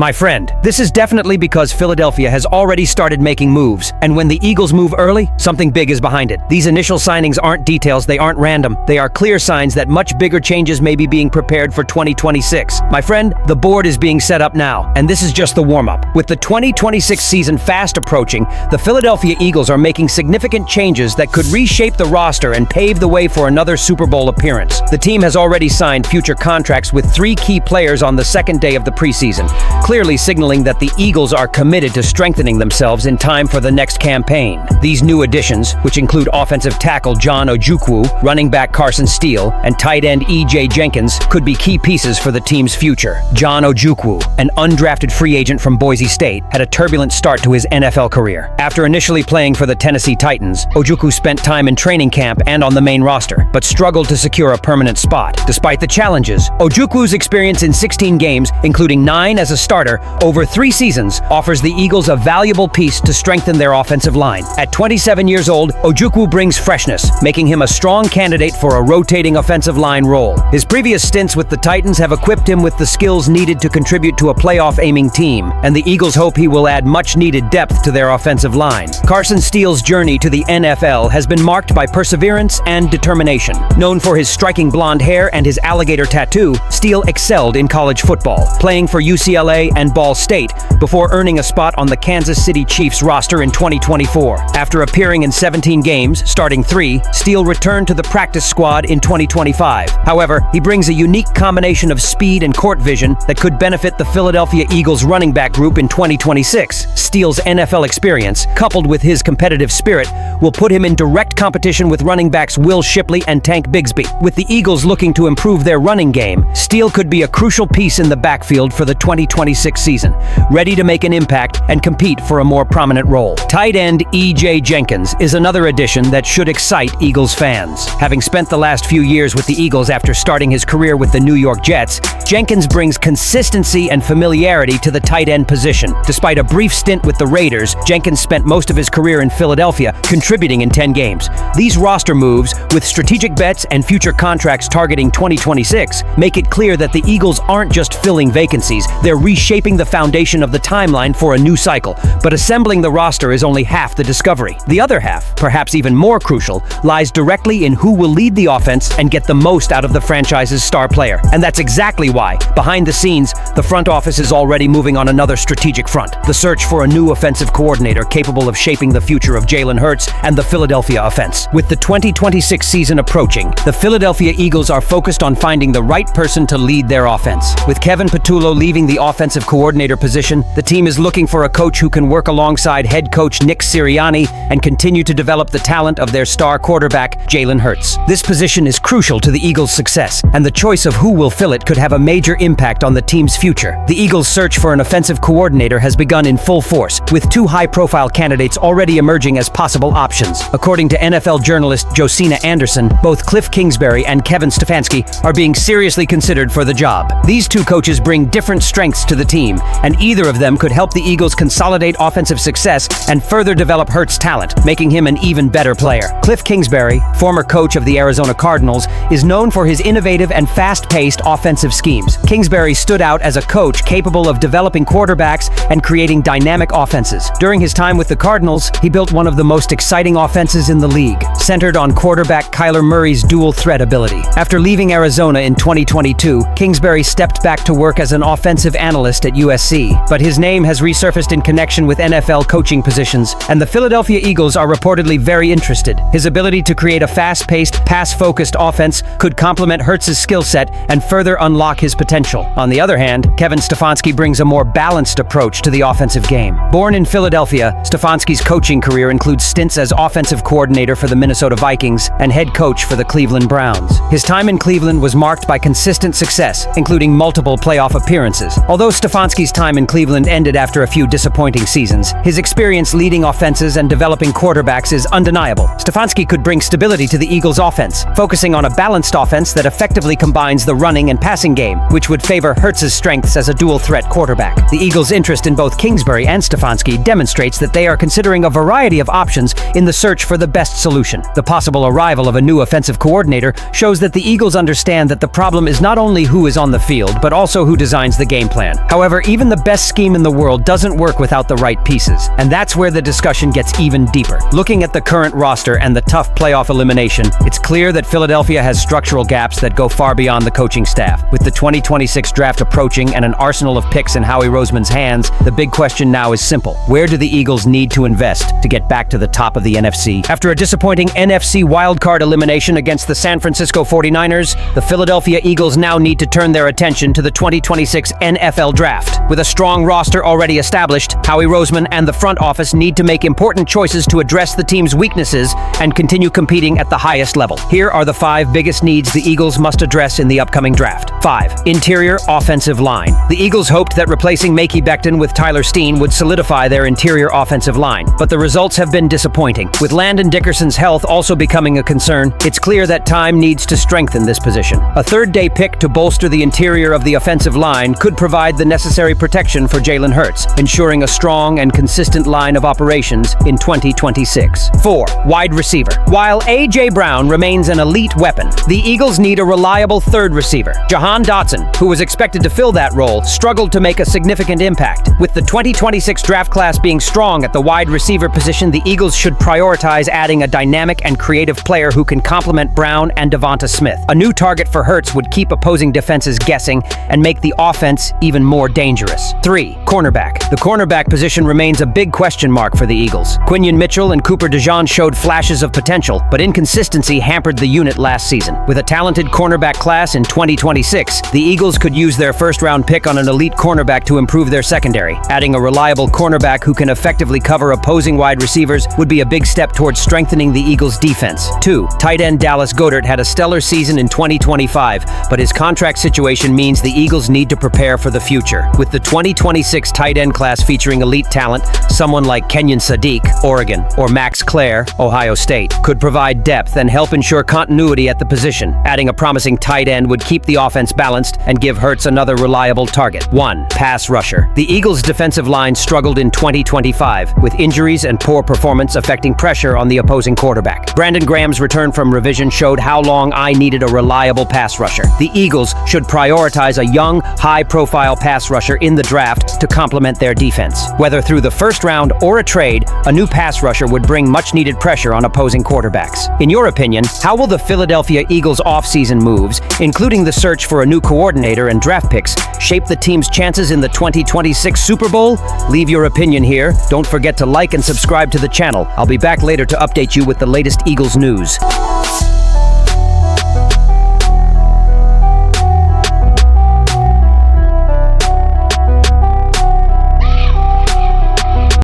My friend, this is definitely because Philadelphia has already started making moves, and when the Eagles move early, something big is behind it. These initial signings aren't details, they aren't random. They are clear signs that much bigger changes may be being prepared for 2026. My friend, the board is being set up now, and this is just the warm-up. With the 2026 season fast approaching, the Philadelphia Eagles are making significant changes that could reshape the roster and pave the way for another Super Bowl appearance. The team has already signed future contracts with 3 key players on the second day of the preseason, clearly signaling that the Eagles are committed to strengthening themselves in time for the next campaign. These new additions, which include offensive tackle John Ojukwu, running back Carson Steele, and tight end E.J. Jenkins, could be key pieces for the team's future. John Ojukwu, an undrafted free agent from Boise State, had a turbulent start to his NFL career. After initially playing for the Tennessee Titans, Ojukwu spent time in training camp and on the main roster, but struggled to secure a permanent spot. Despite the challenges, Ojukwu's experience in 16 games, including 9 as a starter, over 3 seasons, offers the Eagles a valuable piece to strengthen their offensive line. At 27 years old, Ojukwu brings freshness, making him a strong candidate for a rotating offensive line role. His previous stints with the Titans have equipped him with the skills needed to contribute to a playoff-aiming team, and the Eagles hope he will add much-needed depth to their offensive line. Carson Steele's journey to the NFL has been marked by perseverance and determination. Known for his striking blonde hair and his alligator tattoo, Steele excelled in college football, playing for UCLA and Ball State before earning a spot on the Kansas City Chiefs roster in 2024. After appearing in 17 games, starting 3, Steele returned to the practice squad in 2025. However, he brings a unique combination of speed and court vision that could benefit the Philadelphia Eagles running back group in 2026. Steele's NFL experience, coupled with his competitive spirit, will put him in direct competition with running backs Will Shipley and Tank Bigsby. With the Eagles looking to improve their running game, Steele could be a crucial piece in the backfield for the 2026 season, ready to make an impact and compete for a more prominent role. Tight end E.J. Jenkins is another addition that should excite Eagles fans. Having spent the last few years with the Eagles after starting his career with the New York Jets, Jenkins brings consistency and familiarity to the tight end position. Despite a brief stint with the Raiders, Jenkins spent most of his career in Philadelphia, contributing in 10 games. These roster moves, with strategic bets and future contracts targeting 2026, make it clear that the Eagles aren't just filling vacancies, they're reshaping the foundation of the timeline for a new cycle. But assembling the roster is only half the discovery. The other half, perhaps even more crucial, lies directly in who will lead the offense and get the most out of the franchise's star player. And that's exactly why, behind the scenes, the front office is already moving on another strategic front: the search for a new offensive coordinator capable of shaping the future of Jalen Hurts and the Philadelphia offense. With the 2026 season approaching, the Philadelphia Eagles are focused on finding the right person to lead their offense. With Kevin Patullo leaving the offensive coordinator position, the team is looking for a coach who can work alongside head coach Nick Sirianni and continue to develop the talent of their star quarterback, Jalen Hurts. This position is crucial to the Eagles' success, and the choice of who will fill it could have a major impact on the team's future. The Eagles' search for an offensive coordinator has begun in full force, with 2 high-profile candidates already emerging as possible options. According to NFL journalist Josina Anderson, both Cliff Kingsbury and Kevin Stefanski are being seriously considered for the job. These 2 coaches bring different strengths to the team, and either of them could help the Eagles consolidate offensive success and further develop Hurts' talent, making him an even better player. Cliff Kingsbury, former coach of the Arizona Cardinals, is known for his innovative and fast-paced offensive schemes. Kingsbury stood out as a coach capable of developing quarterbacks and creating dynamic offenses. During his time with the Cardinals, he built one of the most exciting offenses in the league, centered on quarterback Kyler Murray's dual-threat ability. After leaving Arizona in 2022, Kingsbury stepped back to work as an offensive analyst at USC, but his name has resurfaced in connection with NFL coaching positions, and the Philadelphia Eagles are reportedly very interested. His ability to create a fast-paced, pass-focused offense could complement Hurts' skill set and further unlock his potential. On the other hand, Kevin Stefanski brings a more balanced approach to the offensive game. Born in Philadelphia, Stefanski's coaching career includes stints as offensive coordinator for the Minnesota Vikings and head coach for the Cleveland Browns. His time in Cleveland was marked by consistent success, including multiple playoff appearances. Although Stefanski's time in Cleveland ended after a few disappointing seasons, his experience leading offenses and developing quarterbacks is undeniable. Stefanski could bring stability to the Eagles' offense, focusing on a balanced offense that effectively combines the running and passing game, which would favor Hurts' strengths as a dual-threat quarterback. The Eagles' interest in both Kingsbury and Stefanski demonstrates that they are considering a variety of options in the search for the best solution. The possible arrival of a new offensive coordinator shows that the Eagles understand that the problem is not only who is on the field, but also who designs the game plan. However, even the best scheme in the world doesn't work without the right pieces, and that's where the discussion gets even deeper. Looking at the current roster and the tough playoff elimination, it's clear that Philadelphia has structural gaps that go far beyond the coaching staff. With the 2026 draft approaching and an arsenal of picks in Howie Roseman's hands, the big question now is simple. Where do the Eagles need to invest to get back to the top of the NFC? After a disappointing NFC wildcard elimination against the San Francisco 49ers, the Philadelphia Eagles now need to turn their attention to the 2026 NFL Draft. With a strong roster already established, Howie Roseman and the front office need to make important choices to address the team's weaknesses and continue competing at the highest level. Here are the 5 biggest needs the Eagles must address in the upcoming draft. 5. Interior offensive line. The Eagles hoped that replacing Mekhi Becton with Tyler Steen would solidify their interior offensive line, but the results have been disappointing. With Landon Dickerson's health also becoming a concern, it's clear that time needs to strengthen this position. A third-day pick to bolster the interior of the offensive line could provide the necessary protection for Jalen Hurts, ensuring a strong and consistent line of operations in 2026. 4. Wide receiver. While A.J. Brown remains an elite weapon, the Eagles need a reliable third receiver. Jahan Dotson, who was expected to fill that role, struggled to make a significant impact. With the 2026 draft class being strong at the wide receiver position, the Eagles should prioritize adding a dynamic and creative player who can complement Brown and Devonta Smith. A new target for Hurts would keep opposing defenses guessing and make the offense even more dangerous. 3. Cornerback. The cornerback position remains a big question mark for the Eagles. Quinyon Mitchell and Cooper DeJean showed flashes of potential, but inconsistency hampered the unit last season. With a talented cornerback class in 2026, the Eagles could use their first-round pick on an elite cornerback to improve their secondary. Adding a reliable cornerback who can effectively cover opposing wide receivers would be a big step towards strengthening the Eagles' defense. 2. Tight end Dallas Goedert had a stellar season in 2025, but his contract situation means the Eagles need to prepare for the future. With the 2026 tight end class featuring elite talent, someone like Kenyon Sadiq, Oregon, or Max Clare, Ohio State, could provide depth and help ensure continuity at the position. Adding a promising tight end would keep the offense balanced and give Hurts another reliable target. 1. Pass rusher. The Eagles' defensive line struggled in 2025, with injuries and poor performance affecting pressure on the opposing quarterback. Brandon Graham's return from revision showed how long I needed a reliable pass rusher. The Eagles should prioritize a young, high-profile pass rusher in the draft to complement their defense. Whether through the first round or a trade, a new pass rusher would bring much-needed pressure on opposing quarterbacks. In your opinion, how will the Philadelphia Eagles' offseason moves, including the search for a new coordinator and draft picks, shape the team's chances in the 2026 Super Bowl? Leave your opinion here. Don't forget to like and subscribe to the channel. I'll be back later to update you with the latest Eagles news.